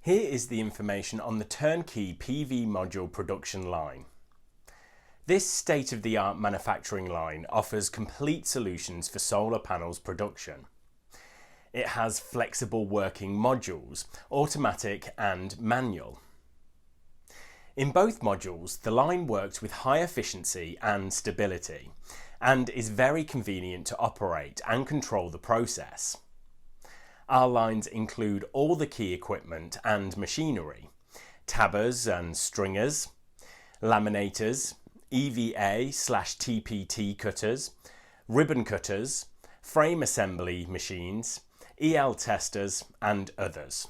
Here is the information on the turnkey PV module production line. This state-of-the-art manufacturing line offers complete solutions for solar panels production. It has flexible working modules, automatic and manual. In both modules, the line works with high efficiency and stability, and is very convenient to operate and control the process. Our lines include all the key equipment and machinery, tabbers and stringers, laminators, EVA/TPT cutters, ribbon cutters, frame assembly machines, EL testers and others.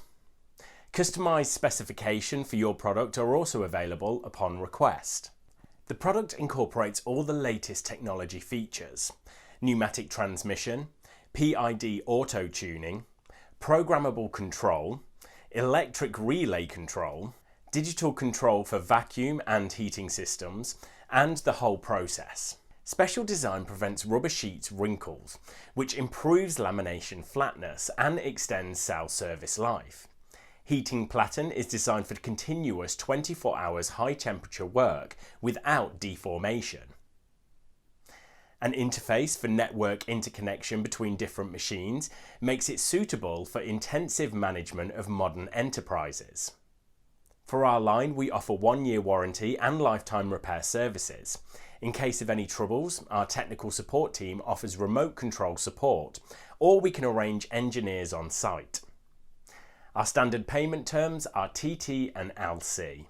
Customized specification for your product are also available upon request. The product incorporates all the latest technology features: pneumatic transmission, PID auto tuning, programmable control, electric relay control, digital control for vacuum and heating systems, and the whole process. Special design prevents rubber sheets wrinkles, which improves lamination flatness and extends cell service life. Heating platen is designed for continuous 24 hours high temperature work without deformation. An interface for network interconnection between different machines makes it suitable for intensive management of modern enterprises. For our line, we offer 1-year warranty and lifetime repair services. In case of any troubles, our technical support team offers remote control support, or we can arrange engineers on site. Our standard payment terms are TT and LC.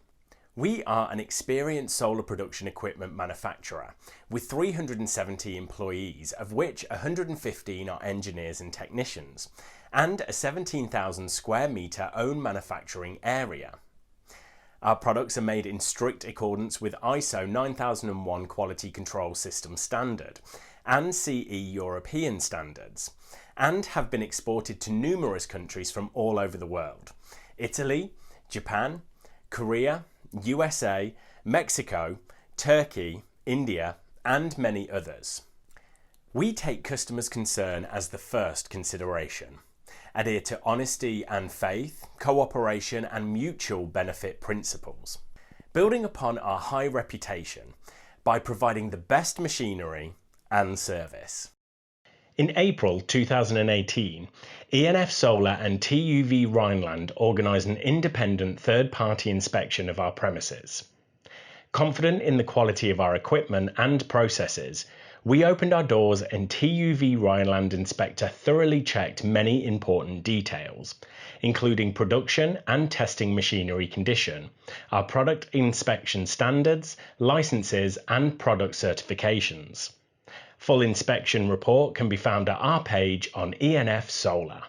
We are an experienced solar production equipment manufacturer with 370 employees, of which 115 are engineers and technicians, and a 17,000 square metre own manufacturing area. Our products are made in strict accordance with ISO 9001 quality control system standard and CE European standards, and have been exported to numerous countries from all over the world: Italy, Japan, Korea, USA, Mexico, Turkey, India, and many others. We take customers' concern as the first consideration, adhere to honesty and faith, cooperation and mutual benefit principles, building upon our high reputation by providing the best machinery and service. In April 2018, ENF Solar and TUV Rhineland organised an independent third-party inspection of our premises. Confident in the quality of our equipment and processes, we opened our doors and TUV Rhineland inspector thoroughly checked many important details, including production and testing machinery condition, our product inspection standards, licenses and product certifications. Full inspection report can be found at our page on ENF Solar.